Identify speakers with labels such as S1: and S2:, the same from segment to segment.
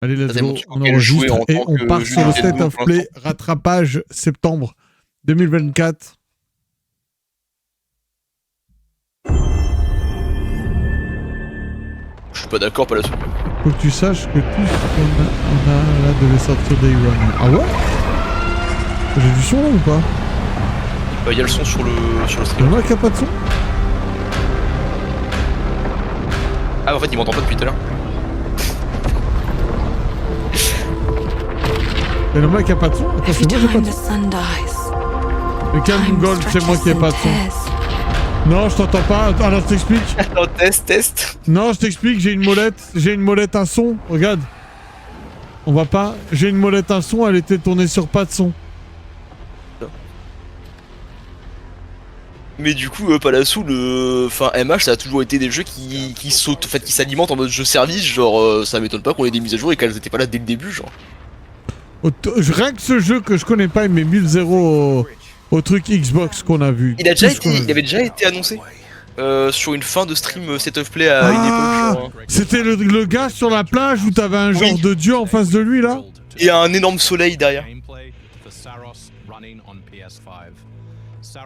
S1: Allez, let's
S2: Ça
S1: go,
S2: démontre
S1: on
S2: qu'elle jouait
S1: enregistre
S2: en
S1: et
S2: tant
S1: on
S2: que
S1: part
S2: jeu
S1: sur le
S2: Nintendo
S1: State of
S2: pour
S1: Play
S2: l'instant.
S1: rattrapage septembre 2024.
S2: Je suis pas d'accord, pas là-dessus.
S1: Faut que tu saches que tout ce qu'on a là devait sortir Day One. Ah ouais? J'ai du son là ou pas?
S2: Il y a le son sur le
S1: C'est
S2: stream.
S1: normal qu'il n'y a pas de son?
S2: Ah, en fait, il m'entend pas depuis tout à l'heure.
S1: C'est normal qu'il n'y a pas de son? Attends, c'est moi j'ai pas de son. Mais calme Gold, c'est moi qui ai pas de son. Non, je t'entends pas. Alors je t'explique.
S2: Attends, test.
S1: Non, je t'explique, j'ai une molette un son. Regarde. On va pas. J'ai une molette un son, elle était tournée sur pas de son.
S2: Mais du coup, Palassou, enfin MH, ça a toujours été des jeux qui sautent, en fait, qui s'alimentent en mode jeu service. Genre, ça m'étonne pas qu'on ait des mises à jour et qu'elles étaient pas là dès le début, genre.
S1: Rien que ce jeu que je connais pas, il met 1000 au truc Xbox qu'on a vu.
S2: Il avait déjà été annoncé sur une fin de stream State of Play à une époque. Genre.
S1: C'était le gars sur la plage où t'avais un genre de dieu en face de lui là.
S2: Et un énorme soleil derrière.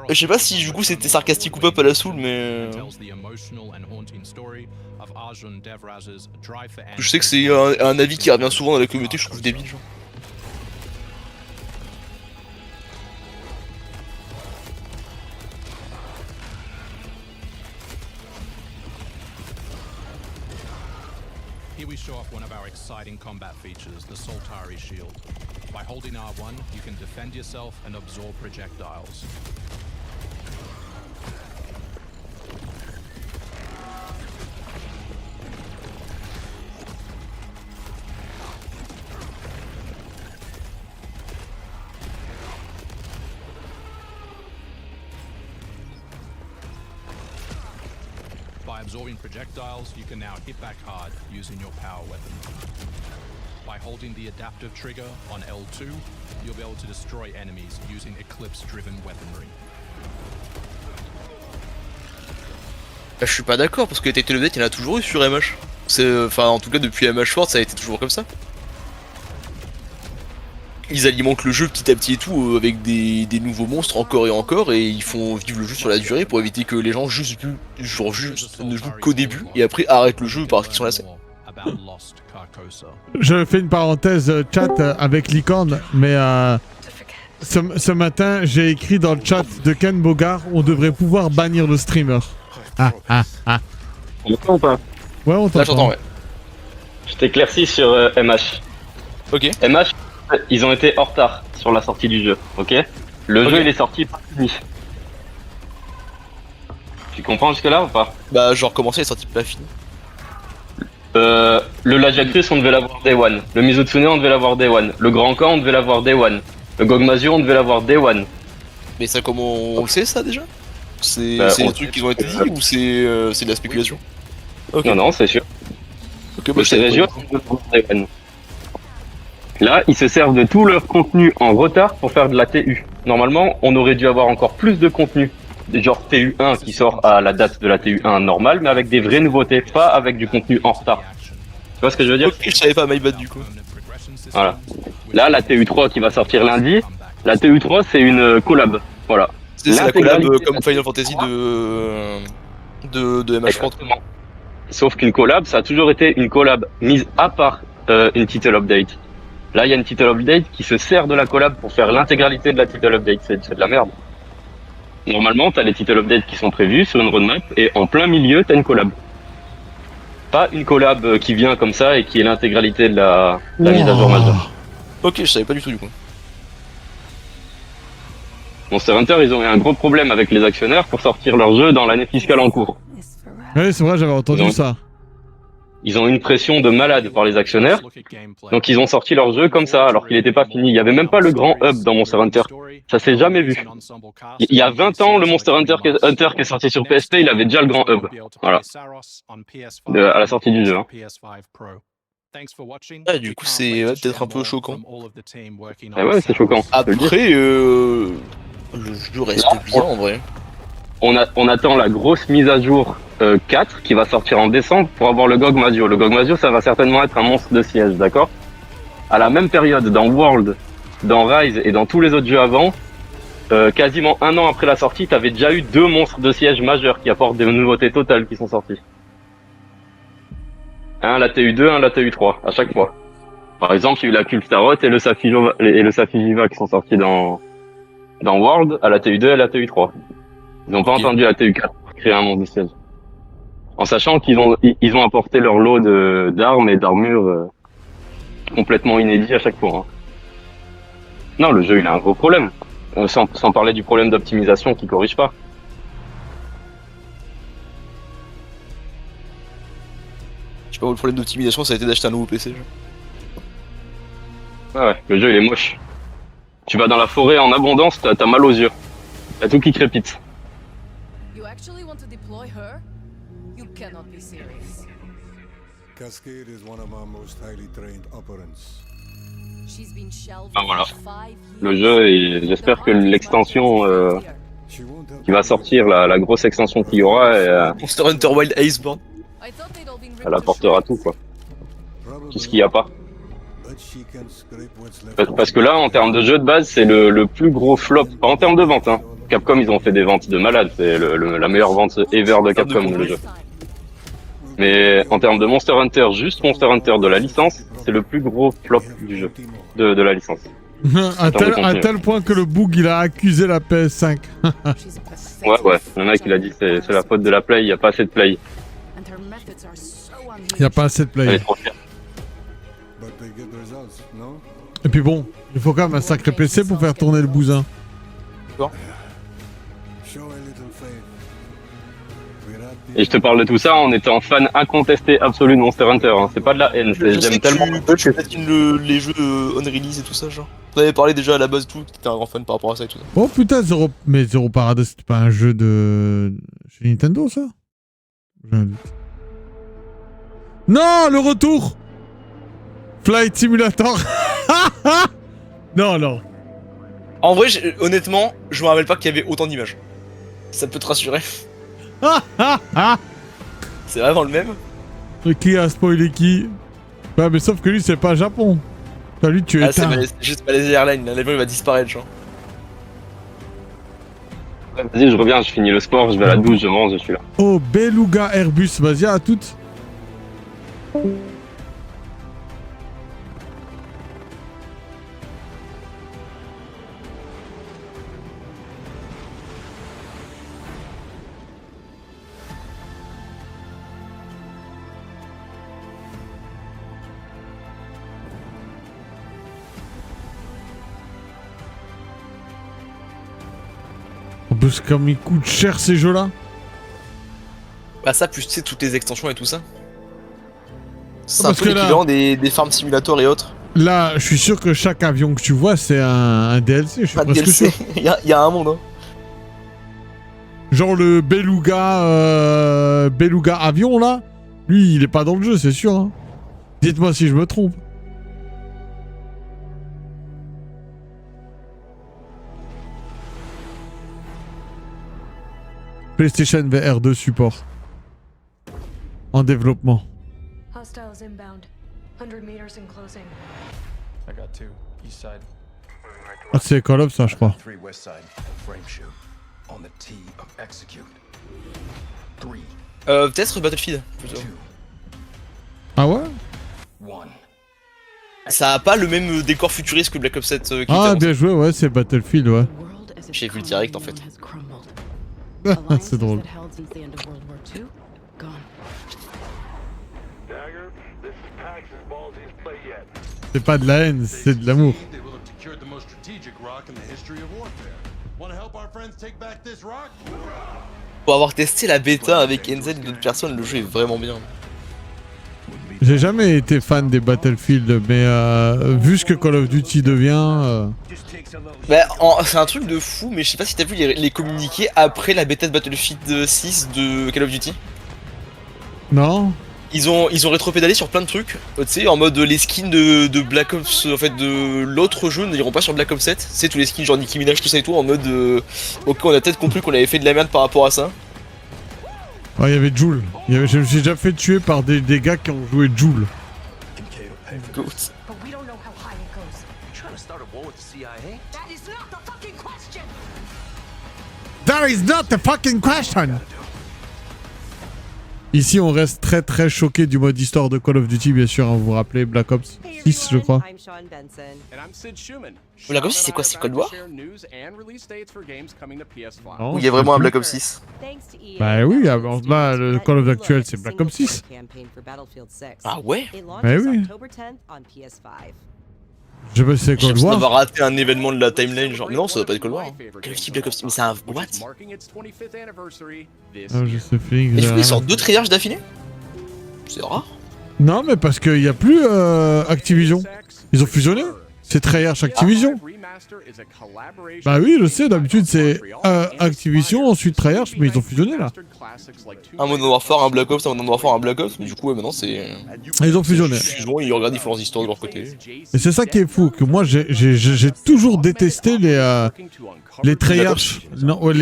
S2: Je sais pas si du coup c'était sarcastique ou pas Palassou, mais je sais que c'est un avis qui revient souvent dans la communauté, je trouve débile, genre.
S3: Here we show off one of our exciting combat features, the Soltari Shield. By holding R1, you can defend yourself and absorb projectiles. By absorbing projectiles, you can now hit back hard using your power weapon. By holding the adaptive trigger on L2, you'll be able to destroy enemies using Eclipse-driven weaponry.
S2: Bah, je suis pas d'accord parce que les Title Updates il y en a toujours eu sur MH. Enfin, en tout cas depuis MH World ça a été toujours comme ça. Ils alimentent le jeu petit à petit et tout avec des nouveaux monstres encore et ils font vivre le jeu sur la durée pour éviter que les gens juste ne jouent qu'au début et après arrêtent le jeu parce qu'ils sont lassés.
S1: Je fais une parenthèse chat avec Licorne, mais ce matin j'ai écrit dans le chat de Ken Bogart, on devrait pouvoir bannir le streamer.
S4: On m'entend ou pas?
S1: Ouais, on t'entend.
S2: Là j'entends, ouais.
S4: Je t'éclaircis sur MH.
S2: Ok.
S4: MH, ils ont été en retard sur la sortie du jeu, ok? Le jeu il est sorti pas fini. Tu comprends jusque là ou pas?
S2: Bah genre commencer les sorties pas finies.
S4: Le Lagiacrus on devait l'avoir Day One. Le Mizutsune on devait l'avoir Day One. Le Grand Khan on devait l'avoir Day One. Le Gogmazio on devait l'avoir Day One.
S2: Mais ça comment on le sait ça déjà? C'est
S4: on
S2: des trucs qui ont été dit ou c'est de la spéculation? Ok.
S4: Non, c'est sûr.
S2: Ok, bah
S4: Le
S2: je savais
S4: Cérégio, on devait l'avoir Day One. Là, ils se servent de tout leur contenu en retard pour faire de la TU. Normalement, on aurait dû avoir encore plus de contenu. Genre TU1 qui sort à la date de la TU1 normale, mais avec des vraies nouveautés, pas avec du contenu en retard. Tu vois ce que je veux dire?
S2: Ok, je savais pas my bad du coup.
S4: Voilà. Là, la TU3 qui va sortir lundi, la TU3 c'est une collab. Voilà.
S2: C'est la collab
S4: L'intégralité
S2: comme Final Fantasy de MH Front.
S4: Exactement. Sauf qu'une collab, ça a toujours été une collab mise à part une title update. Là, il y a une title update qui se sert de la collab pour faire l'intégralité de la title update. C'est de la merde. Normalement, t'as les title updates qui sont prévus sur une roadmap et en plein milieu, t'as une collab. Pas une collab qui vient comme ça et qui est l'intégralité de la mise à jour majeure.
S2: Ok, je savais pas du tout du coup.
S4: Monster Hunter, ils ont eu un gros problème avec les actionnaires pour sortir leur jeu dans l'année fiscale en cours.
S1: Ouais, c'est vrai, j'avais entendu ça.
S4: Ils ont une pression de malade par les actionnaires, donc ils ont sorti leur jeu comme ça, alors qu'il n'était pas fini. Il n'y avait même pas le grand hub dans Monster Hunter. Ça s'est jamais vu. Il y a 20 ans, le Monster Hunter qui est sorti sur PSP, il avait déjà le grand hub. Voilà. À la sortie du jeu. Hein.
S2: Ah, du coup, c'est peut-être un peu choquant.
S4: Ah ouais, c'est choquant.
S2: Après, le jeu reste bien en vrai.
S4: On attend la grosse mise à jour 4 qui va sortir en décembre pour avoir le Gogmazio. Le Gogmazio, ça va certainement être un monstre de siège, d'accord? à la même période dans World, dans Rise et dans tous les autres jeux avant, quasiment un an après la sortie, t'avais déjà eu 2 monstres de siège majeurs qui apportent des nouveautés totales qui sont sortis. Un la TU2, un la TU3, à chaque fois. Par exemple, il y a eu la Kulstarot et le Safijiva qui sont sortis dans World, à la TU2 et à la TU3. Ils n'ont pas entendu la TU4 pour créer un monstre de siège. En sachant qu'ils ont apporté leur lot d'armes et d'armures complètement inédits à chaque fois. Hein. Non, le jeu il a un gros problème. Sans parler du problème d'optimisation qui corrige pas.
S2: Je sais pas, le problème d'optimisation ça a été d'acheter un nouveau PC.
S4: Ouais, le jeu il est moche. Tu vas dans la forêt en abondance, t'as mal aux yeux. T'as tout qui crépite.
S5: You actually want to deploy her? You cannot be serious.
S6: Cascade is one of our most highly trained operants.
S5: She's been shelved
S4: Ah, voilà.
S5: for 5 years.
S4: Le jeu, et j'espère que l'extension
S6: She won't help
S4: qui va sortir, la grosse extension qu'il y aura,
S2: Monster Hunter Wild Iceborne.
S5: I thought they'd all been ripped
S4: elle
S5: to
S4: apportera
S5: shreds.
S4: tout quoi.
S6: probably,
S4: Tout ce qu'il n'y a pas.
S6: but she can scrape what's left
S4: Parce que là, en termes de jeu de base, c'est le plus gros flop. Pas en termes de vente, hein. Capcom, ils ont fait des ventes de malade. C'est la meilleure vente ever de Capcom, le jeu. Mais en termes de Monster Hunter, juste Monster Hunter de la licence, c'est le plus gros flop du jeu, de la licence.
S1: à tel point que le bug il a accusé la PS5.
S5: She's a pathetic
S4: Ouais, il y en a qui l'a dit, c'est la faute de la Play, il n'y a pas assez de Play.
S5: and her methods are so
S1: Il y a pas assez de
S4: Elle est
S1: play.
S4: trop fière.
S6: But they get results, no?
S1: Et puis bon, il faut quand même un sacré PC pour faire tourner le bousin.
S6: Show a little faith. We're at the
S4: Et je te parle de tout ça en étant fan incontesté absolu de Monster Hunter. Hein. C'est pas de la haine,
S2: Je sais
S4: j'aime
S2: que
S4: tellement.
S2: tu platines les jeux on-release et tout ça, genre. On avait parlé déjà à la base, tout, t'étais un grand fan par rapport à ça et tout ça.
S1: Oh putain, mais Zero Paradise, c'était pas un jeu de. Chez Nintendo ça? J'ai un doute. Non, le retour! Flight Simulator! Non.
S2: En vrai, honnêtement, je me rappelle pas qu'il y avait autant d'images. Ça peut te rassurer. C'est vraiment le même.
S1: Et qui a spoilé qui? Ouais, mais sauf que lui, c'est pas Japon. Enfin, lui, tu es
S2: Ah, c'est juste pas les airlines, l'avion il va disparaître, genre.
S4: Vas-y, je reviens, je finis le sport, je vais à la douche, je mange, je suis là.
S1: Oh, Beluga Airbus, vas-y, à toutes. Parce que comme ils coûtent cher ces jeux-là.
S2: Bah ça, plus tu sais, toutes les extensions et tout ça. C'est
S1: Ah,
S2: un
S1: parce
S2: peu
S1: que là-
S2: l'équivalent des Farm Simulator et autres.
S1: Là, je suis sûr que chaque avion que tu vois, c'est un DLC, je suis
S2: Pas de
S1: presque
S2: DLC,
S1: sûr.
S2: il y a un monde, hein.
S1: Genre le Beluga avion là, lui il est pas dans le jeu, c'est sûr. Hein. Dites-moi si je me trompe. PlayStation VR 2 support. En développement.
S7: Hostiles inbound. 100 meters in closing.
S8: I got 2, east side.
S1: Ah, c'est Call of ça, je crois.
S8: 3 west side, frame shoot. On the T of execute. 3,
S2: Peut-être Battlefield, plutôt.
S8: 2,
S1: Ah ouais?
S8: 1.
S2: Ça a pas le même décor futuriste que Black Ops 7 qui était
S1: Ah,
S2: annoncé.
S1: bien joué, ouais, c'est Battlefield, ouais.
S2: J'ai vu le direct, en fait.
S1: C'est drôle. C'est pas de la haine, c'est de l'amour.
S9: They will have secured the most strategic rock in the history of warfare. Want to help our friends take back this rock?
S2: Pour avoir testé la bêta avec Enzel et d'autres personnes, le jeu est vraiment bien.
S1: J'ai jamais été fan des Battlefield, mais vu ce que Call of Duty devient...
S2: Bah, c'est un truc de fou, mais je sais pas si t'as vu les communiqués après la bêta de Battlefield 6 de Call of Duty.
S1: Non?
S2: Ils ont rétro-pédalé sur plein de trucs, tu sais, en mode les skins de Black Ops, en fait de l'autre jeu n'iront pas sur Black Ops 7, c'est tous les skins genre Nicki Minaj, tout ça et tout, en mode ok, on a peut-être compris qu'on avait fait de la merde par rapport à ça.
S1: Ah, il y avait Joule. Je me suis déjà fait tuer par des gars qui ont joué Joule.
S2: Goat.
S7: But we don't know how high
S8: Trying to start a war with the CIA?
S7: That is not the fucking question!
S1: That is not the fucking question. Ici, on reste très très choqué du mode histoire de Call of Duty, bien sûr. Hein, vous vous rappelez Black Ops 6, je crois.
S2: Black Ops 6, c'est quoi? C'est Cold War?
S1: Non,
S2: Où il y a vraiment un Black Ops 6?
S1: Bah oui, avant là, le Call of actuel, c'est Black Ops 6.
S2: Ah ouais?
S1: Bah oui. Je sais pas si c'est
S2: J'ai
S1: Cold
S2: l'impression
S1: War.
S2: d'avoir raté un événement de la timeline, genre. Mais non, ça doit pas être Cold War. Hein. Call of Duty Black Ops 6, mais c'est un. What?
S1: Ah, je sais, Félix.
S2: Mais du coup, ils sortent 2 triards d'affilée? C'est rare.
S1: Non, mais parce qu'il y a plus Activision. Ils ont fusionné. C'est Treyarch Activision. Bah oui, je sais, d'habitude c'est Activision, ensuite Treyarch, mais ils ont fusionné là.
S2: Un Modern Warfare, un Black Ops, un Modern Warfare, un Black Ops, mais du coup, ouais, maintenant c'est.
S1: Ils ont fusionné.
S2: Fusion, ils regardent, ils font leurs histoires de leur côté.
S1: Et c'est ça qui est fou, que moi j'ai toujours détesté les Treyarch. Non, ouais,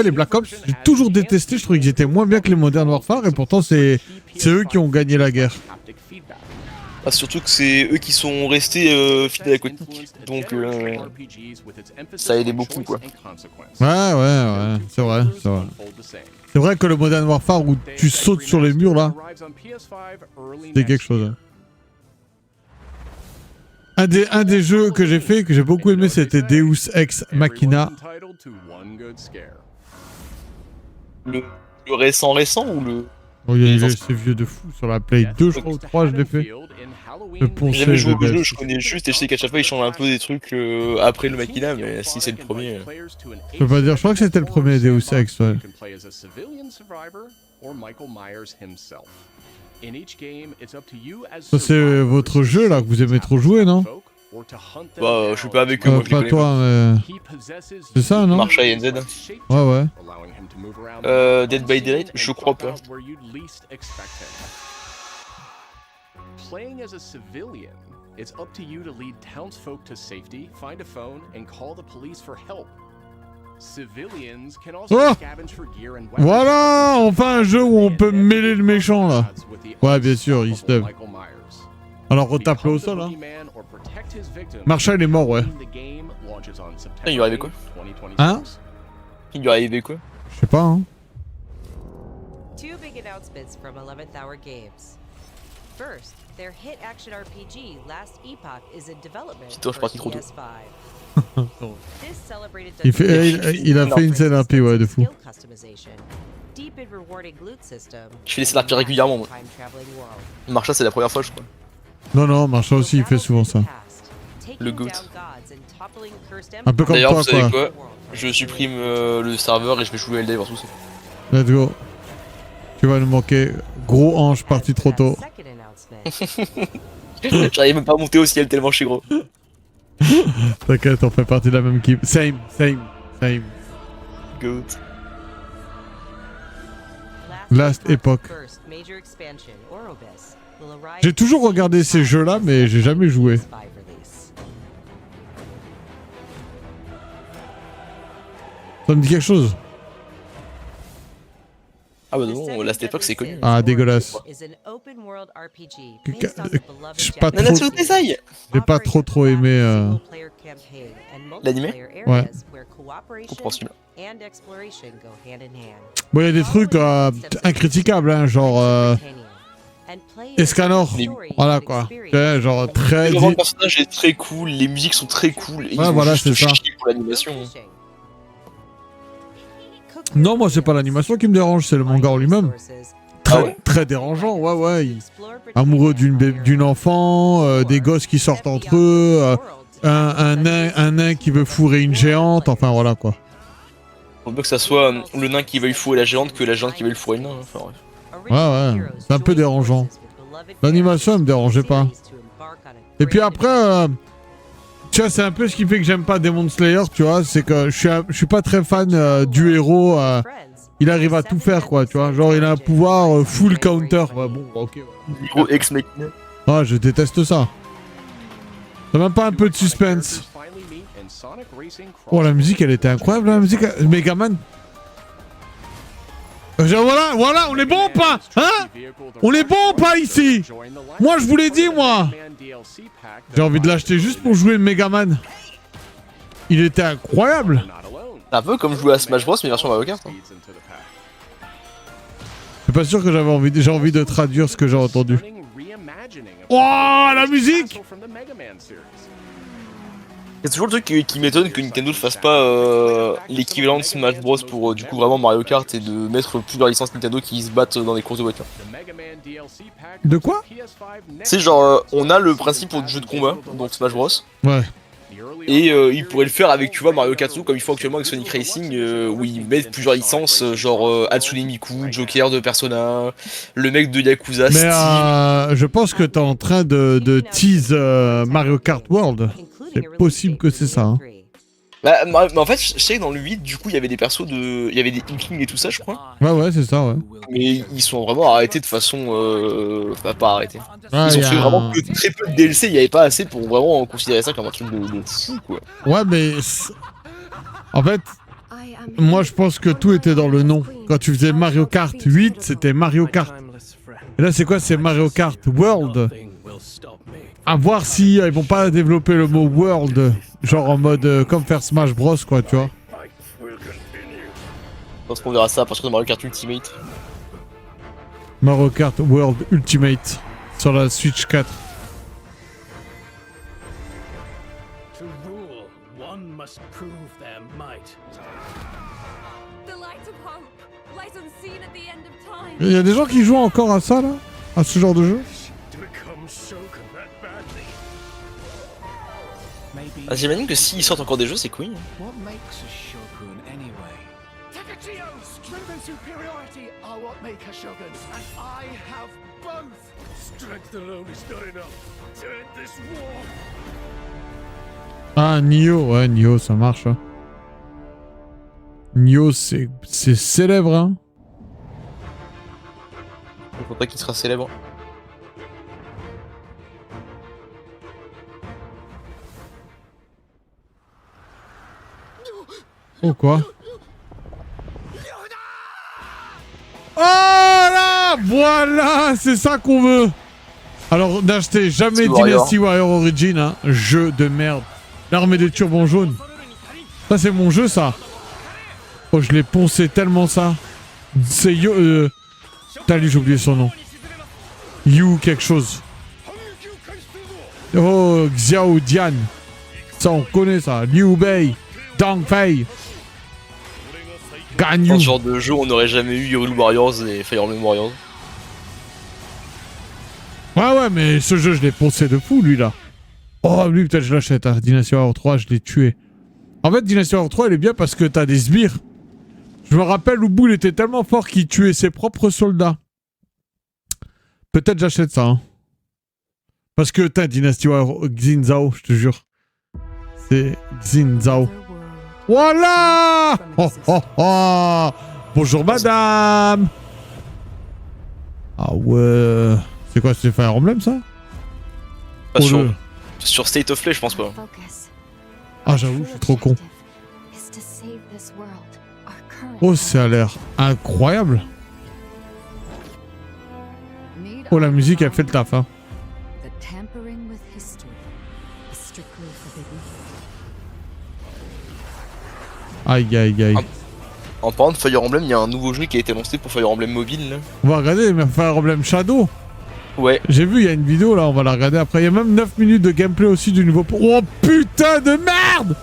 S1: les Black Ops, j'ai toujours détesté, je trouvais qu'ils étaient moins bien que les Modern Warfare, et pourtant c'est eux qui ont gagné la guerre.
S2: Ah, surtout que c'est eux qui sont restés fidèles à Quantic, donc ça a aidé beaucoup quoi.
S1: Ouais, c'est vrai. C'est vrai que le Modern Warfare où tu sautes sur les murs là, c'est quelque chose. Un des jeux que j'ai fait, que j'ai beaucoup aimé, c'était Deus Ex Machina.
S2: Le récent ou le...
S1: Oh, c'est vieux de fou, sur la Play 2 je crois, ou 3 je l'ai fait.
S2: J'ai jamais joué au jeu, je connais juste et je sais qu'à chaque fois ils changent un peu des trucs après le Machina, mais si c'est le premier...
S1: Je peux pas dire, je crois que c'était le premier Deus Ex, ouais. Ça c'est votre jeu là que vous aimez trop jouer, non?
S2: Bah je suis pas avec eux, moi je les
S1: pas
S2: connais
S1: toi, mais... C'est ça, non?
S2: Marshall et NZ.
S1: Ouais.
S2: Dead by Daylight, je crois pas.
S3: Playing as a civilian, it's up to you to lead townsfolk to safety, find a phone, and call the police for help. Civilians can also scavenge for gear and weapons.
S1: Voilà, enfin un jeu où on peut mêler le méchant là. Ouais, bien sûr, il se lève. Alors retape-le au sol, hein. Marshall est mort, ouais.
S2: Il lui arrivait quoi?
S1: Hein?
S2: Il lui arrivait quoi?
S1: Je sais pas, hein.
S10: Two big announcements from 11th Hour Games. First, their hit action RPG Last Epoch is in development for PS5.
S1: Il a fait une scène RP, ouais, de fou.
S2: Je fais des scènes RP régulièrement, moi. Marshall, c'est la première fois, je crois.
S1: Non, Marshall aussi, il fait souvent ça.
S2: Le GOAT.
S1: Un peu comme
S2: d'ailleurs,
S1: toi,
S2: vous savez quoi? Je supprime le serveur et je vais jouer LD versus.
S1: Let's go. Tu vas nous manquer. Gros ange parti trop tôt.
S2: J'arrive même pas à monter au ciel tellement je suis gros.
S1: T'inquiète, on fait partie de la même équipe. Same.
S2: Goat.
S1: Last Epoch. J'ai toujours regardé ces jeux-là, mais j'ai jamais joué. Ça me dit quelque chose.
S2: Ah bah non, Last Epoch c'est connu.
S1: Ah, dégueulasse. J'ai pas trop aimé
S2: l'animé.
S1: Ouais.
S2: Compréhensible.
S1: Bon, il y a des trucs incriticables, hein, genre Escanor. Voilà quoi. Ouais, genre très.
S2: Le personnage est très cool, les musiques sont très cool. Et
S1: ouais, voilà, c'est ça.
S2: Pour l'animation.
S1: Non, moi c'est pas l'animation qui me dérange, c'est le manga en lui-même. Très dérangeant, ouais. Amoureux d'une enfant, des gosses qui sortent entre eux, un nain qui veut fourrer une géante, enfin voilà quoi.
S2: Faut mieux que ça soit le nain qui veuille fourrer la géante que la géante qui veuille le fourrer le nain. Enfin, bref.
S1: Ouais, c'est un peu dérangeant. L'animation elle me dérangeait pas. Et puis après, tu vois, c'est un peu ce qui fait que j'aime pas Demon Slayer, tu vois, c'est que je suis pas très fan du héros. Il arrive à tout faire, quoi, tu vois. Genre, il a un pouvoir full counter. Ouais, bon, ok.
S2: Gros ex-mec.
S1: Ah, je déteste ça. T'as même pas un peu de suspense. Oh, la musique, elle était incroyable, la musique. Megaman. Voilà, on est bon ou pas? Hein? On est bon ou pas ici? Moi, je vous l'ai dit, moi. J'ai envie de l'acheter juste pour jouer Megaman. Il était incroyable.
S2: C'est un peu comme jouer à Smash Bros mais version Mario Kart. Hein.
S1: Je suis pas sûr que j'ai envie de traduire ce que j'ai entendu. Oh, la musique!
S2: C'est toujours le truc qui m'étonne que Nintendo ne fasse pas l'équivalent de Smash Bros pour du coup vraiment Mario Kart et de mettre plusieurs licences Nintendo qui se battent dans des courses de voitures.
S1: De quoi?
S2: C'est genre, on a le principe du jeu de combat, donc Smash Bros.
S1: Ouais.
S2: Et ils pourraient le faire avec, tu vois, Mario Kart comme ils font actuellement avec Sonic Racing, où ils mettent plusieurs licences, genre Hatsune Miku, Joker de Persona, le mec de Yakuza,
S1: Mais
S2: Steve.
S1: je pense que t'es en train de tease Mario Kart World. C'est possible que c'est ça. Hein.
S2: Bah, en fait, je sais que dans le 8, du coup, il y avait des persos de. Il y avait des Inklings et tout ça, je crois.
S1: Ouais, c'est ça, ouais.
S2: Mais ils sont vraiment arrêtés de façon. Bah, pas arrêtés.
S1: Ouais,
S2: Ils ont fait vraiment que très peu de DLC, il n'y avait pas assez pour vraiment considérer ça comme un truc de fou, quoi.
S1: Ouais, mais. En fait, moi je pense que tout était dans le nom. Quand tu faisais Mario Kart 8, c'était Mario Kart. Et là, c'est quoi? C'est Mario Kart World. À voir si ils vont pas développer le mot World, genre en mode comme faire Smash Bros, quoi, tu vois.
S2: Je pense qu'on verra ça à partir de Mario Kart Ultimate.
S1: Mario Kart World Ultimate sur la Switch 4. Il y a des gens qui jouent encore à ça, là? À ce genre de jeu?
S2: Ah, j'imagine que s'ils sortent encore des jeux, c'est cool.
S1: Ah, Nioh, ouais, Nioh, ça marche. Hein. Nioh, c'est célèbre, hein.
S2: Je crois pas qu'il sera célèbre.
S1: Oh, quoi? Oh là! Voilà! C'est ça qu'on veut! Alors, n'achetez jamais Dynasty Warrior Origin, hein. Jeu de merde. L'armée des turbans jaunes. Ça, c'est mon jeu, ça. Oh, je l'ai poncé tellement, ça. C'est Yo... Putain, lui, j'ai oublié son nom. Yu quelque chose. Oh, Xiao Dian. Ça, on connaît, ça. Liu Bei. Dong Fei.
S2: Dans ce genre de jeu, on n'aurait jamais eu Hyrule Warriors et Fire Emblem Warriors.
S1: Ouais, mais ce jeu, je l'ai poncé de fou, lui, là. Oh, lui, peut-être je l'achète. Hein. Dynasty Warrior 3, je l'ai tué. En fait, Dynasty Warrior 3, elle est bien parce que t'as des sbires. Je me rappelle, Ubu, il était tellement fort qu'il tuait ses propres soldats. Peut-être j'achète ça. Hein. Parce que t'as Dynasty Warrior Xin Zhao, je te jure. C'est Xin Zhao. Voilà! Oh, oh, oh! Bonjour, madame! Ah ouais... C'est quoi, c'est Fire Emblem, ça?
S2: Pas sur State of Play, je pense pas.
S1: Ah, j'avoue, je suis trop con. Oh, ça a l'air incroyable. Oh, la musique, elle fait le taf, hein. Aïe, aïe, aïe.
S2: En parlant de Fire Emblem, il y a un nouveau jeu qui a été lancé pour Fire Emblem Mobile, là.
S1: On va regarder Fire Emblem Shadow.
S2: Ouais.
S1: J'ai vu, il y a une vidéo, là, on va la regarder après. Il y a même 9 minutes de gameplay aussi du nouveau... Oh, putain de merde!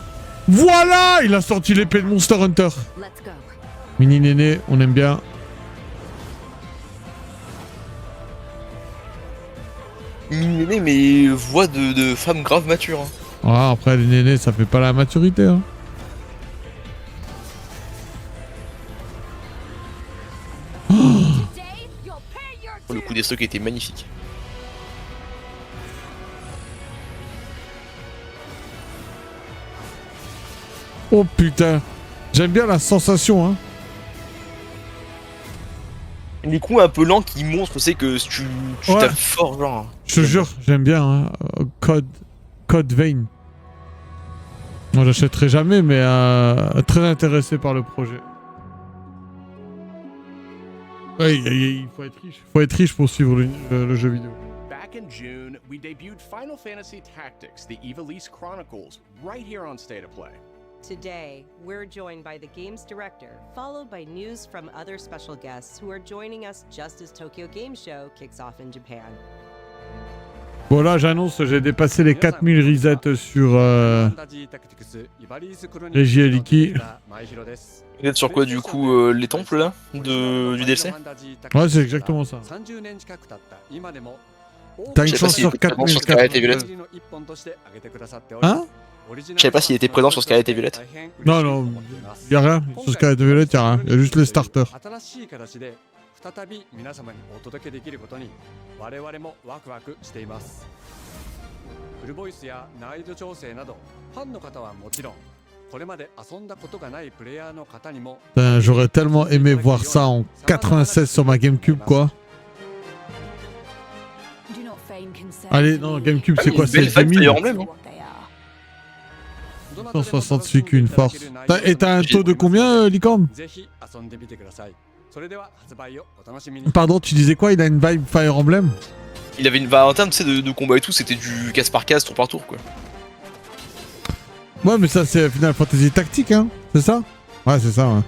S1: Voilà! Il a sorti l'épée de Monster Hunter. Mini Néné, on aime bien.
S2: Mini Néné, mais voix de femme grave mature. Hein.
S1: Ah, après, les nénés, ça fait pas la maturité, hein.
S2: Oh, le coup des stocks était magnifique.
S1: Oh putain, j'aime bien la sensation, hein.
S2: Les coups un peu lents qui montrent, c'est que tu
S1: Ouais.
S2: tapes fort, genre.
S1: Je te jure, j'aime bien, hein. Code Vein. Moi, j'achèterai jamais, mais très intéressé par le projet. Ouais, il faut être riche. Faut être riche pour suivre le jeu vidéo.
S11: Back in June, we debuted Final Fantasy Tactics: The Ivalice Chronicles right here on State of Play.
S10: Today, we're joined by the game's director, followed by news from other special guests who are joining us just as Tokyo Game Show kicks off in Japan.
S1: Bon là j'annonce, j'ai dépassé les 4000 resets sur Régie Eliki.
S2: Vous êtes sur quoi du coup les temples là du DLC?
S1: Ouais c'est exactement ça. T'as une chance sur 4000. Hein?
S2: Je savais pas s'il était présent sur Scarlet et Violet.
S1: Non, non, y'a rien. Sur Scarlet et Violet, y'a rien. Y'a juste les starters.
S12: 再び皆様にお届けできることに我々もワクワクしています。フルボイスや難易度調整などファンの方はもちろんこれまで遊んだことがないプレイヤーの方にも
S1: J'aurais tellement aimé voir ça en 96 sur ma GameCube quoi. Allez, non, GameCube c'est quoi? C'est 2000. 168 qu'une force. Et t'as un taux de combien, Licorne? Pardon, tu disais quoi? Il a une vibe Fire Emblem?
S2: Il avait une en termes de combat et tout, c'était du case par case, tour par tour quoi.
S1: Ouais, mais ça c'est Final Fantasy Tactique, hein? C'est ça? Ouais, c'est ça, ouais.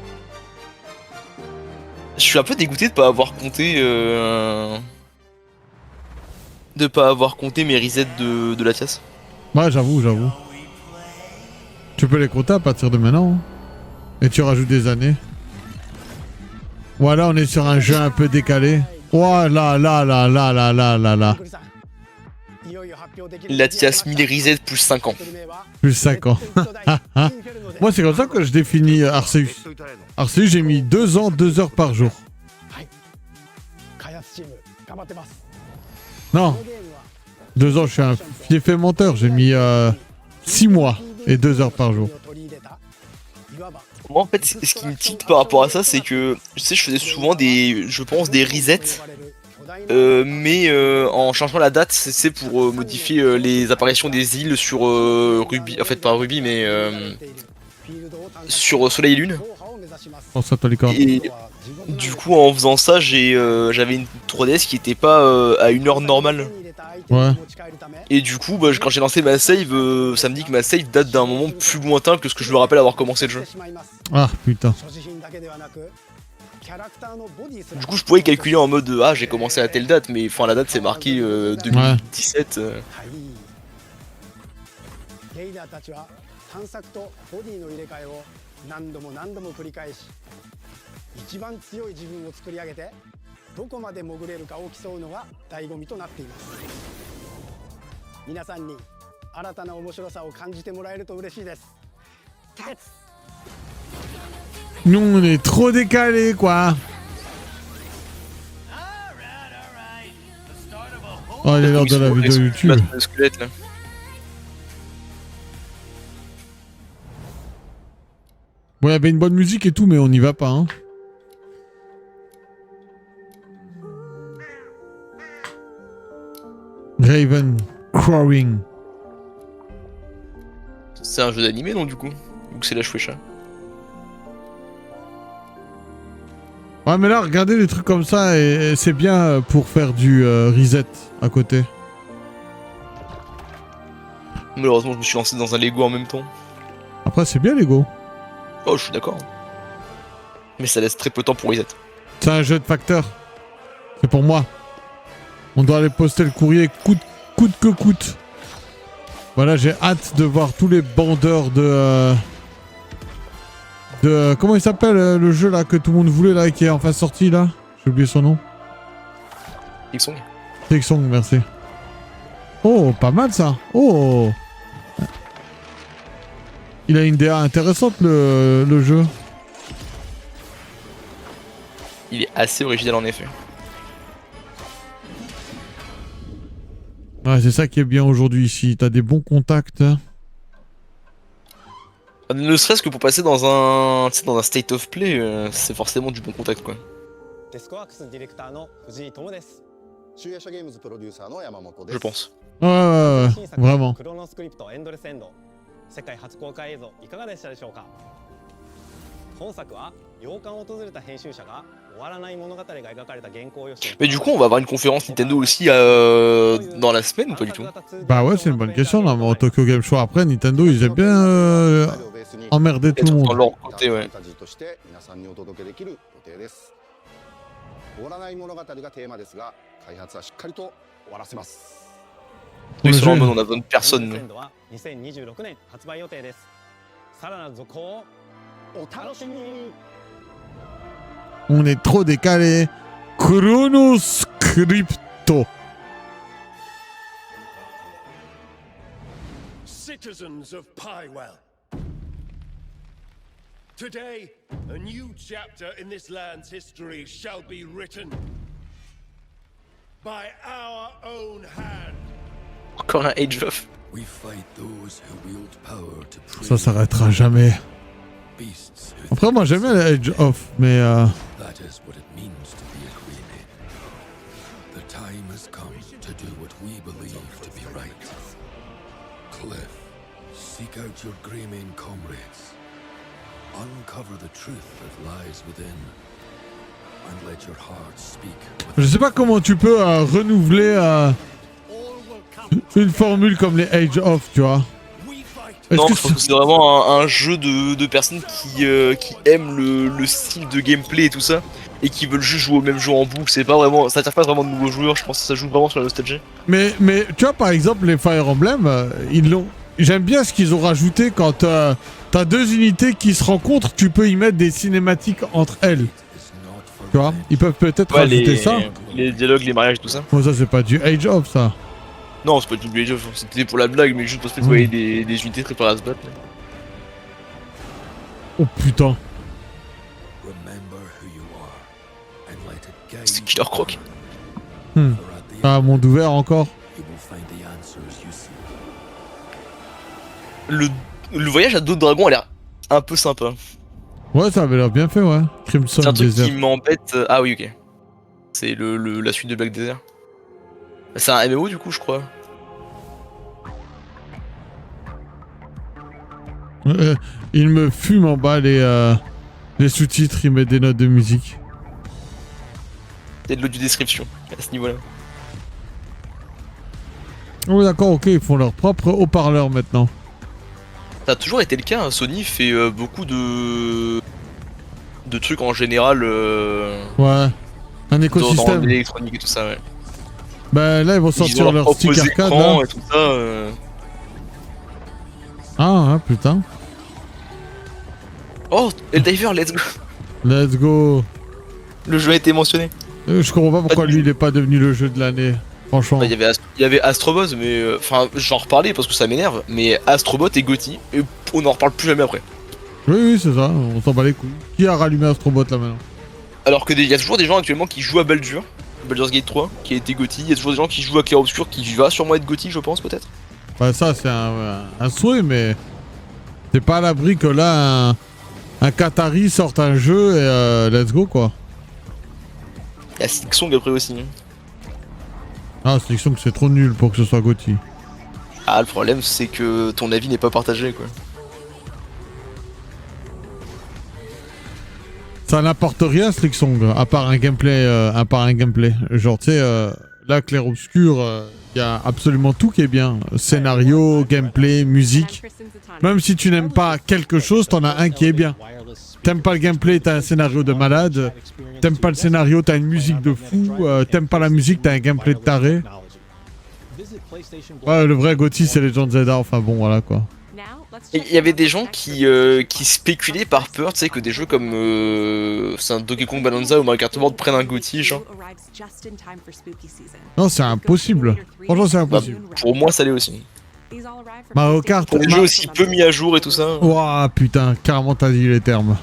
S2: Je suis un peu dégoûté de pas avoir compté mes resets de Latias.
S1: Ouais, j'avoue. Tu peux les compter à partir de maintenant. Hein. Et tu rajoutes des années. Voilà, on est sur un jeu un peu décalé. Oh là.
S2: Latias 1000 resets plus 5 ans.
S1: Plus 5 ans. Moi, c'est comme ça que je définis Arceus. Arceus, j'ai mis 2 ans, 2 heures par jour. Non. 2 ans, je suis un fiefé menteur. J'ai mis 6 mois et 2 heures par jour.
S2: Moi en fait ce qui me tique par rapport à ça c'est que je faisais souvent des resets mais en changeant la date c'est pour modifier les apparitions des îles sur Ruby, en fait pas Ruby mais sur Soleil et Lune. Et du coup en faisant ça j'avais une 3DS qui était pas à une heure normale.
S1: Ouais.
S2: Et du coup, quand j'ai lancé ma save, ça me dit que ma save date d'un moment plus lointain que ce que je me rappelle avoir commencé le jeu.
S1: Ah putain.
S2: Du coup, je pourrais calculer en mode ah, j'ai commencé à telle date, mais enfin la date c'est marqué 2017. Ouais.
S13: どこまで潜れるかを競うのが醍醐味となっています。皆さんに新たな面白さを感じてもらえると嬉しいです。
S1: Nous on est trop décalé quoi. Oh, il est l'heure de la vidéo YouTube. Bon, il y avait une bonne musique et tout, mais on n'y va pas, hein. Raven Crowing.
S2: C'est un jeu d'animé non du coup? Ou que c'est la Shueisha?
S1: Ouais mais là regardez les trucs comme ça et c'est bien pour faire du reset à côté.
S2: Malheureusement je me suis lancé dans un Lego en même temps.
S1: Après c'est bien Lego.
S2: Oh je suis d'accord. Mais ça laisse très peu de temps pour reset.
S1: C'est un jeu de facteur. C'est pour moi. On doit aller poster le courrier coûte que coûte. Voilà, j'ai hâte de voir tous les bandeurs de comment il s'appelle le jeu là que tout le monde voulait là qui est enfin sorti là. J'ai oublié son nom.
S2: Xsong.
S1: Xsong, merci. Oh, pas mal ça. Oh. Il a une DA intéressante le jeu.
S2: Il est assez original en effet.
S1: Ouais, c'est ça qui est bien aujourd'hui ici. T'as des bons contacts.
S2: Ne serait-ce que pour passer dans un state of play, c'est forcément du bon contact quoi. Je pense.
S1: Ouais, vraiment.
S13: 世界初公開映像いかがでしたでしょうか。本作は洋館を訪れた編集者が
S2: Mais du coup, on va avoir une conférence Nintendo aussi dans la semaine ou pas du tout?
S1: Bah ouais, c'est une bonne question. Là, mais au Tokyo Game Show après, Nintendo, ils aiment bien emmerder tout le monde.
S2: Dans leur côté, ouais.
S1: Le jeu.
S2: On a besoin de personne. Nous.
S1: On est trop décalé. Chronos Crypto.
S14: Citizens of Pywell. Today, a new chapter in this land's history shall be written by our own hand.
S2: Encore un Age of.
S1: Ça s'arrêtera jamais. Après, moi j'aime bien les Age of, mais
S8: seek out your Greymane comrades. Uncover the truth that lies within. And let your heart speak.
S1: je sais pas comment tu peux renouveler une formule comme les Age of, tu vois.
S2: Non, je pense que c'est vraiment un jeu de personnes qui aiment le style de gameplay et tout ça, et qui veulent juste jouer au même jeu en boucle. C'est pas vraiment, ça attire pas vraiment de nouveaux joueurs. Je pense que ça joue vraiment sur la nostalgie.
S1: Mais tu vois, par exemple, les Fire Emblem, j'aime bien ce qu'ils ont rajouté quand t'as deux unités qui se rencontrent, tu peux y mettre des cinématiques entre elles. Tu vois, ils peuvent peut-être rajouter ça.
S2: Les dialogues, les mariages, tout ça.
S1: Bon, ça c'est pas du Age of, ça.
S2: Non, c'est pas du Age of, c'était pour la blague, mais juste parce que vous voyez des unités préparées à se battre.
S1: Oh putain.
S2: C'est Killer Croc.
S1: Ah, monde ouvert encore.
S2: Le voyage à d'autres dragons a l'air un peu sympa.
S1: Ouais, ça avait l'air bien fait, ouais. Crimson
S2: C'est un truc
S1: Desert.
S2: qui m'embête. Ah oui, ok. C'est la suite de Black Desert. C'est un MMO du coup, je crois.
S1: Il me fume en bas les sous-titres, il met des notes de musique.
S2: Il y a de l'audio description à ce niveau-là.
S1: Oh d'accord, ok, ils font leur propre haut-parleur maintenant.
S2: Ça a toujours été le cas, hein. Sony fait beaucoup de trucs en général.
S1: Ouais, un écosystème.
S2: Dans l'électronique et tout ça, ouais.
S1: Bah là, ils vont sortir leur stick arcade là.
S2: Et tout ça,
S1: Ah, putain.
S2: Oh, Helldivers, let's go.
S1: Let's go.
S2: Le jeu a été mentionné.
S1: Je comprends pas pourquoi lui il est pas devenu le jeu de l'année. Franchement.
S2: Bah, il y avait Astrobot, mais enfin, j'en reparlais parce que ça m'énerve. Mais Astrobot et GOTY, et on en reparle plus jamais après.
S1: Oui, c'est ça, on s'en bat les couilles. Qui a rallumé Astrobot là maintenant?
S2: Alors que il y a toujours des gens actuellement qui jouent à Baldur's Gate 3, qui a été GOTY. Il y a toujours des gens qui jouent à Clair Obscur, qui va sûrement être GOTY, je pense, peut-être.
S1: Bah, ça, c'est un souhait, mais. C'est pas à l'abri que là, un Qatari sorte un jeu et let's go quoi.
S2: Il y a Silksong après aussi.
S1: Ah, Silksong, c'est trop nul pour que ce soit GOTY.
S2: Ah, le problème, c'est que ton avis n'est pas partagé, quoi.
S1: Ça n'apporte rien, Silksong, à part un gameplay. Genre, tu sais, là, Clair Obscur, il y a absolument tout qui est bien. Scénario, gameplay, musique. Même si tu n'aimes pas quelque chose, t'en as un qui est bien. T'aimes pas le gameplay, t'as un scénario de malade. T'aimes pas le scénario, t'as une musique de fou. T'aimes pas la musique, t'as un gameplay de taré. Ouais, le vrai GOTY, c'est Legend of Zelda. Enfin bon, voilà quoi.
S2: Il y avait des gens qui spéculaient par peur, tu sais, que des jeux comme c'est un Donkey Kong Bonanza ou Mario Kart World prennent un GOTY, genre.
S1: Non, c'est impossible. Franchement, c'est impossible.
S2: Bah, pour moi, ça l'est aussi.
S1: Mario Kart.
S2: Pour des jeux aussi peu mis à jour et tout ça.
S1: Ouah, putain, carrément, t'as dit les termes.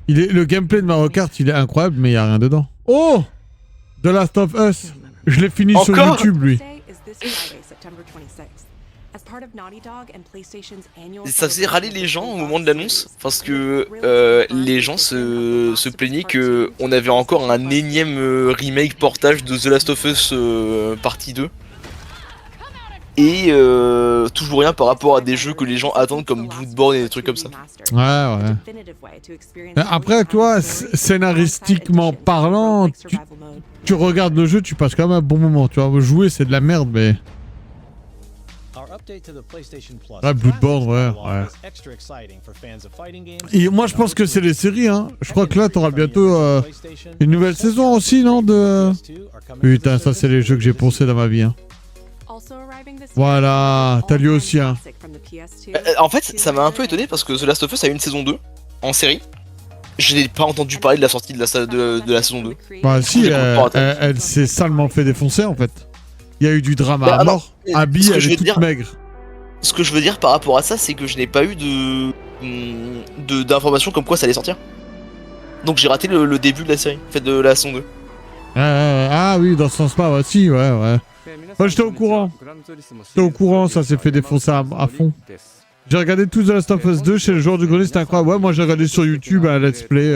S1: Le gameplay de Mario Kart, il est incroyable, mais il y a rien dedans. Oh, The Last of Us. Je l'ai fini sur YouTube, lui.
S2: Ça faisait râler les gens au moment de l'annonce, parce que les gens se plaignaient que on avait encore un énième remake portage de The Last of Us partie 2. Et toujours rien par rapport à des jeux que les gens attendent comme Bloodborne et des trucs comme ça.
S1: Ouais. Après, toi, scénaristiquement parlant, tu regardes le jeu, tu passes quand même un bon moment. Tu vois, jouer, c'est de la merde, mais... Ouais, Bloodborne, ouais. Et moi, je pense que c'est les séries, hein. Je crois que là, t'auras bientôt une nouvelle saison aussi, non de... Putain, ça, c'est les jeux que j'ai poncés dans ma vie, hein. Voilà, t'as lu aussi, hein.
S2: En fait, ça m'a un peu étonné parce que The Last of Us a eu une saison 2 en série. Je n'ai pas entendu parler de la sortie de la saison 2.
S1: Bah si, elle s'est salement fait défoncer, en fait. Il y a eu du drama à mort. Abby, elle est toute maigre.
S2: Ce que je veux dire par rapport à ça, c'est que je n'ai pas eu d'informations comme quoi ça allait sortir. Donc j'ai raté le début de la série, en fait, de la saison 2.
S1: Ah oui, dans ce sens-là, ouais, si, ouais. Moi, j'étais au courant. Ça s'est fait défoncer à fond. J'ai regardé tout The Last of Us 2 chez le joueur du grenier, c'était incroyable. Ouais, moi j'ai regardé sur YouTube un let's play.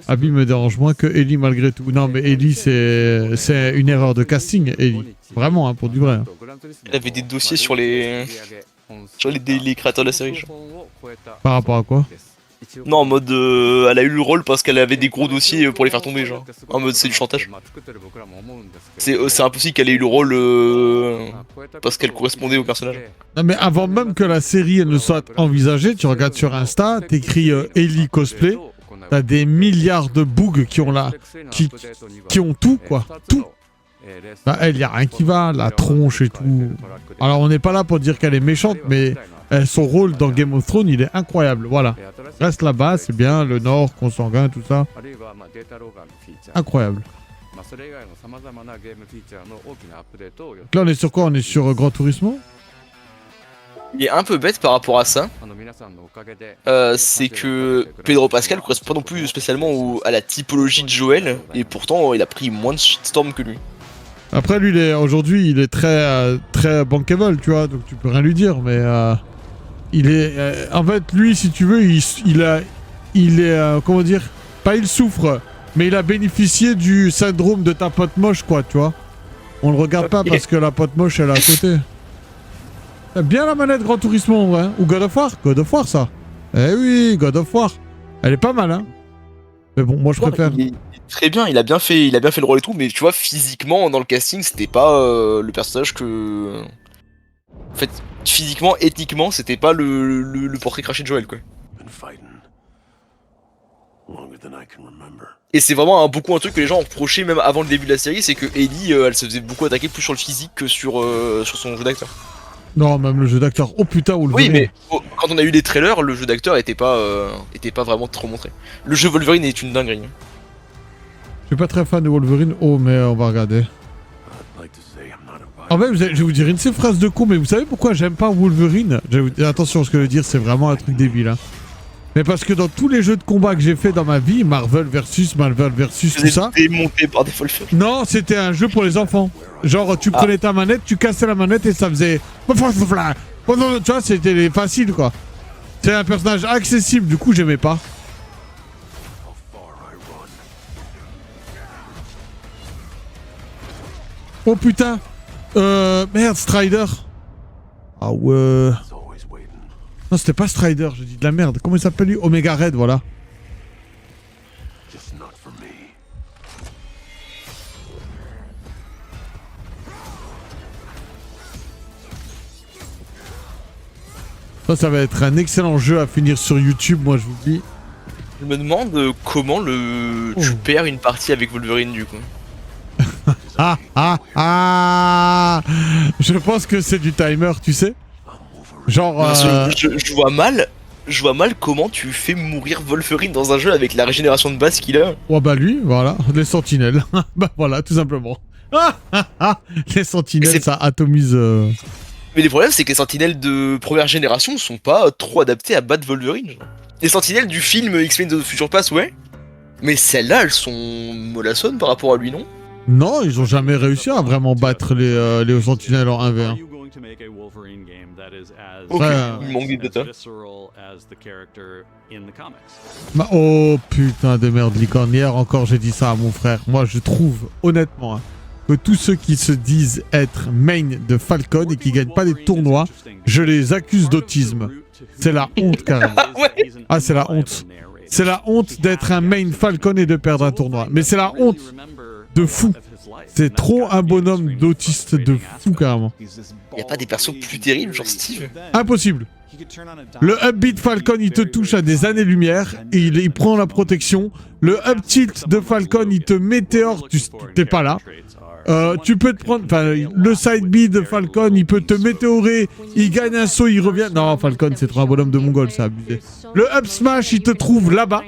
S1: Abby me dérange moins que Ellie malgré tout. Non, mais Ellie, c'est une erreur de casting, Ellie. Vraiment, hein, pour du vrai. Hein.
S2: Elle avait des dossiers sur les créateurs de la série. Genre.
S1: Par rapport à quoi?
S2: Non, en mode elle a eu le rôle parce qu'elle avait des gros dossiers pour les faire tomber, genre. En mode c'est du chantage. C'est impossible qu'elle ait eu le rôle parce qu'elle correspondait au personnage.
S1: Non, mais avant même que la série ne soit envisagée, tu regardes sur Insta, t'écris Ellie cosplay, t'as des milliards de bugs qui ont qui ont tout, quoi. Tout. Bah, elle, y a rien qui va, la tronche et tout. Alors on n'est pas là pour dire qu'elle est méchante, mais son rôle dans Game of Thrones, il est incroyable, voilà. Reste là-bas, c'est bien, le Nord, consanguin, tout ça. Incroyable. Donc là, on est sur quoi? On est sur Gran Turismo?
S2: Il est un peu bête par rapport à ça. C'est que Pedro Pascal correspond pas non plus spécialement à la typologie de Joel, et pourtant il a pris moins de shitstorm que lui.
S1: Après, lui, aujourd'hui, il est très bankable, tu vois, donc tu peux rien lui dire, mais il est... en fait, lui, si tu veux, il est... comment dire? Pas il souffre, mais il a bénéficié du syndrome de ta pote moche, quoi, tu vois. On le regarde pas parce que la pote moche, elle est à côté. T'as bien la manette Gran Turismo, en vrai, ou God of War? God of War, ça. Eh oui, God of War. Elle est pas mal, hein. Mais bon, moi, je préfère...
S2: Très bien, il a bien fait le rôle et tout, mais tu vois, physiquement, dans le casting, c'était pas le personnage que... En fait, physiquement, ethniquement, c'était pas le portrait craché de Joel, quoi. Et c'est vraiment beaucoup un truc que les gens ont reproché même avant le début de la série, c'est que Ellie, elle se faisait beaucoup attaquer plus sur le physique que sur son jeu d'acteur.
S1: Non, même le jeu d'acteur. Oh putain, Wolverine.
S2: Oui, mais quand on a eu les trailers, le jeu d'acteur était pas vraiment trop montré. Le jeu Wolverine est une dinguerie.
S1: Je suis pas très fan de Wolverine. Oh, mais on va regarder. En fait, je vais vous dire une de ces phrases de con, mais vous savez pourquoi j'aime pas Wolverine? Attention, ce que je veux dire, c'est vraiment un truc débile. Hein. Mais parce que dans tous les jeux de combat que j'ai fait dans ma vie, Marvel versus tout ça...
S2: démonté par des Wolverine.
S1: Non, c'était un jeu pour les enfants. Genre, tu prenais ta manette, tu cassais la manette et ça faisait... Tu vois, c'était facile, quoi. C'est un personnage accessible, du coup, j'aimais pas. Oh putain! Merde, Strider! Ah ouais... Non, c'était pas Strider, je dis de la merde. Comment il s'appelle lui? Omega Red, voilà. Ça va être un excellent jeu à finir sur YouTube, moi je vous dis.
S2: Je me demande comment tu perds une partie avec Wolverine du coup.
S1: Je pense que c'est du timer, tu sais. Genre.
S2: Je vois mal comment tu fais mourir Wolverine dans un jeu avec la régénération de base qu'il a.
S1: Ouais, bah lui, voilà, les sentinelles. Bah voilà, tout simplement. Les sentinelles, ça atomise.
S2: Mais le problème, c'est que les sentinelles de première génération sont pas trop adaptées à battre Wolverine. Genre. Les sentinelles du film X-Men de Future Past, ouais. Mais celles-là, elles sont mollassonnes par rapport à lui, non?
S1: Non, ils ont jamais réussi à vraiment battre les sentinelles en 1v1.
S2: Ok, il manque des data.
S1: Oh putain de merde, licornière, encore j'ai dit ça à mon frère. Moi je trouve, honnêtement, hein, que tous ceux qui se disent être main de Falcon et qui gagnent pas des tournois, je les accuse d'autisme. C'est la honte, carrément. Ah, c'est la honte. C'est la honte d'être un main Falcon et de perdre un tournoi. Mais c'est la honte de fou. C'est trop un bonhomme d'autiste de fou, carrément.
S2: Y a pas des persos plus terribles, genre Steve?
S1: Impossible. Le up beat Falcon, il te touche à des années-lumière et il prend la protection. Le up tilt de Falcon, il te météore, t'es pas là. Tu peux te prendre... Enfin, le side B de Falcon, il peut te météorer, il gagne un saut, il revient... Non, Falcon, c'est trop un bonhomme de mongol, c'est abusé. Le up smash, il te trouve là-bas.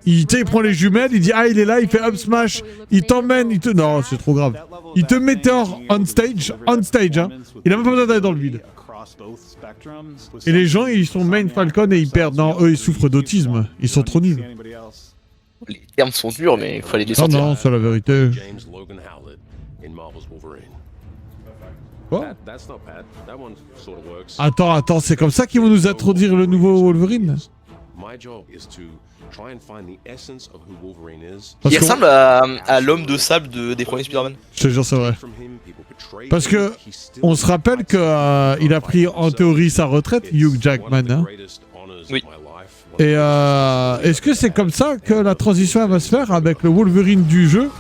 S1: Il prend les jumelles, il dit « Ah, il est là, il fait up smash, il t'emmène, il te... » Non, c'est trop grave. Il te météore on stage, hein. Il a même pas besoin d'aller dans le vide. Et les gens, ils sont main Falcon et ils perdent. Non, eux, ils souffrent d'autisme. Ils sont trop nuls.
S2: Les termes sont durs, mais il fallait les sortir.
S1: Non, c'est la vérité. Quoi? Attends, c'est comme ça qu'ils vont nous introduire le nouveau Wolverine?
S2: Il ressemble à l'homme de sable des premiers Spider-Man.
S1: Je te jure, c'est vrai. Parce que on se rappelle que il a pris en théorie sa retraite, Hugh Jackman. Hein.
S2: Oui.
S1: Et est-ce que c'est comme ça que la transition va se faire avec le Wolverine du jeu?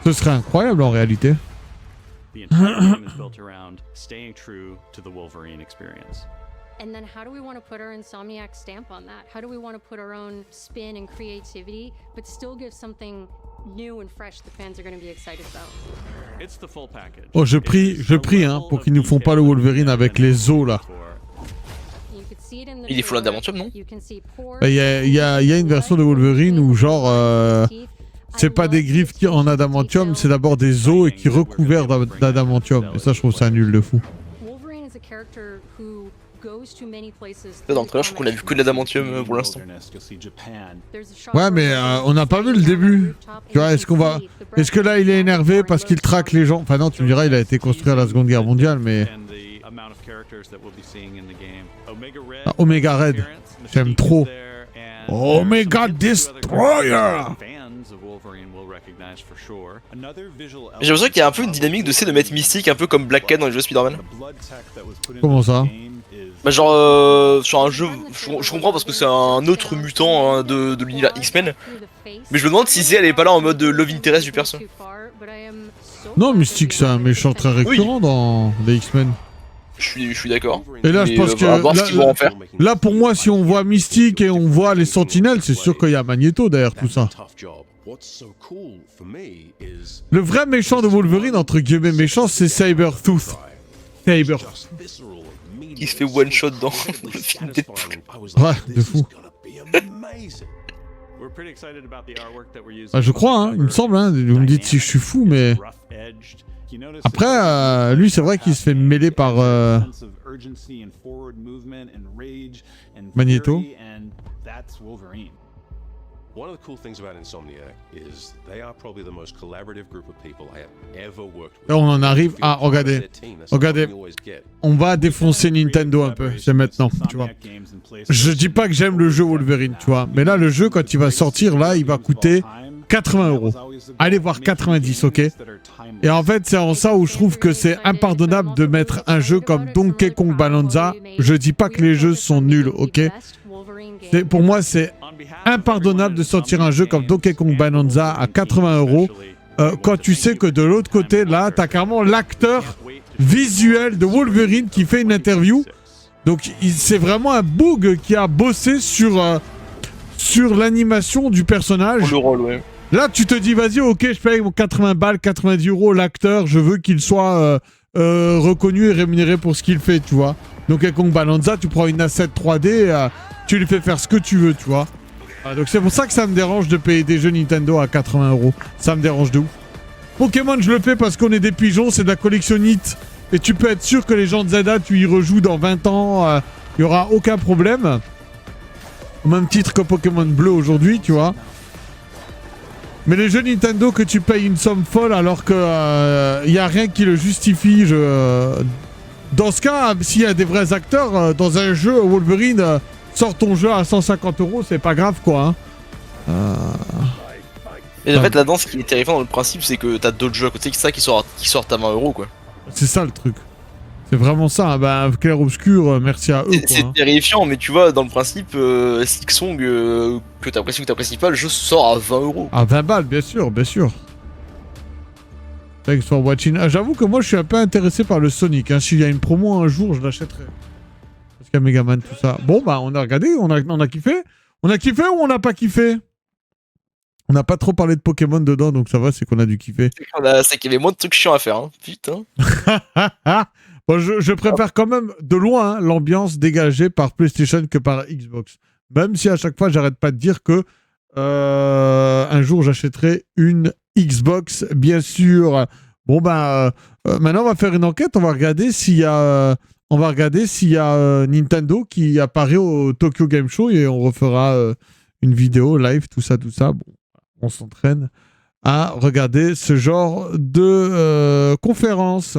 S1: Ce serait incroyable en réalité.
S15: And then how do we want to put our Insomniac stamp on that? How do we want to put our own spin and creativity, but still give something new and fresh the fans are going to be excited about?
S11: It's the full package.
S1: Oh, je prie, hein, pour qu'ils nous font pas le Wolverine avec les os là.
S2: Il est full d'adamantium, non?
S1: Il y a une version de Wolverine où genre c'est pas des griffes en adamantium, c'est d'abord des os et qui recouverts d'adamantium. Et ça, je trouve ça nul de fou.
S2: Dans le trailer, je crois qu'on a vu que de l'adamantium pour l'instant.
S1: Ouais, mais on n'a pas vu le début. Tu vois, est-ce que là il est énervé parce qu'il traque les gens? Enfin non, tu me diras, il a été construit à la Seconde Guerre mondiale, mais... Ah, Omega Red, j'aime trop. Omega Destroyer.
S2: J'ai l'impression qu'il y a un peu une dynamique de mettre Mystique un peu comme Black Cat dans les jeux Spider-Man.
S1: Comment ça?
S2: Bah genre sur un jeu, je comprends parce que c'est un autre mutant hein, de l'univers X-Men. Mais je me demande si elle est pas là en mode love interest du perso.
S1: Non, Mystique c'est un méchant très récurrent dans les X-Men.
S2: Je suis d'accord.
S1: Et là je pense que là pour moi si on voit Mystique et on voit les Sentinelles, c'est sûr qu'il y a Magneto derrière tout ça. Le vrai méchant de Wolverine, entre guillemets méchant, c'est Sabretooth.
S2: Il se fait one shot dans le film Deadpool.
S1: Ouais, de fou. Ah, je crois, hein, il me semble, hein, vous me dites si je suis fou, mais... Après, lui, c'est vrai qu'il se fait mêler par... Magneto.
S16: One of the cool things about Insomniac is they are probably the most collaborative group of people I have ever worked with.
S1: Là, on en arrive à... Regardez, on va défoncer Nintendo un peu, c'est maintenant, tu vois. Je dis pas que j'aime le jeu Wolverine, tu vois, mais là, le jeu, quand il va sortir, là, il va coûter 80 €. Allez voir 90, ok? Et en fait, c'est en ça où je trouve que c'est impardonnable de mettre un jeu comme Donkey Kong Bonanza. Je dis pas que les jeux sont nuls, ok? Pour moi, c'est impardonnable de sortir un jeu comme Donkey Kong Bonanza à 80 € quand tu sais que de l'autre côté, là, t'as carrément l'acteur visuel de Wolverine qui fait une interview. Donc, c'est vraiment un bug qui a bossé sur l'animation du personnage.
S2: Le rôle, ouais.
S1: Là, tu te dis, vas-y, ok, je paye 80 balles, 90 € l'acteur, je veux qu'il soit reconnu et rémunéré pour ce qu'il fait, tu vois. Donc, avec Kong Bonanza, tu prends une asset 3D, tu lui fais faire ce que tu veux, tu vois. Donc, c'est pour ça que ça me dérange de payer des jeux Nintendo à 80 €. Ça me dérange de ouf. Pokémon, je le fais parce qu'on est des pigeons, c'est de la collectionnite. Et tu peux être sûr que les gens de Zelda, tu y rejoues dans 20 ans, il n'y aura aucun problème. Au même titre que Pokémon Bleu aujourd'hui, tu vois. Mais les jeux Nintendo que tu payes une somme folle alors que y a rien qui le justifie. Dans ce cas, s'il y a des vrais acteurs dans un jeu, Wolverine sort ton jeu à 150 €, c'est pas grave quoi. Hein.
S2: Et en fait, là-dedans, ce qui est terrifiant dans le principe, c'est que t'as d'autres jeux à côté que ça qui sortent à 20 €, quoi.
S1: C'est ça le truc. C'est vraiment ça. Bah, Clair Obscur, merci à eux.
S2: C'est terrifiant, mais tu vois, dans le principe, Silksong, que t'apprécies ou que t'apprécies pas, le jeu sort à 20 €.
S1: À 20 balles, bien sûr, bien sûr. Thanks for watching. Ah, j'avoue que moi, je suis un peu intéressé par le Sonic. Hein. S'il y a une promo un jour, je l'achèterai. Parce qu'il y a Megaman, tout ça. Bon, bah, on a regardé, on a kiffé. On a kiffé ou on n'a pas kiffé? On n'a pas trop parlé de Pokémon dedans, donc ça va, c'est qu'on a dû kiffer.
S2: C'est qu'il y avait moins de trucs chiants à faire, hein. Putain.
S1: Bon, je préfère quand même de loin l'ambiance dégagée par PlayStation que par Xbox. Même si à chaque fois, j'arrête pas de dire que un jour, j'achèterai une Xbox, bien sûr. Bon, ben, maintenant, on va faire une enquête. On va regarder s'il y a, Nintendo qui apparaît au Tokyo Game Show et on refera une vidéo live, tout ça. Bon, on s'entraîne à regarder ce genre de conférence.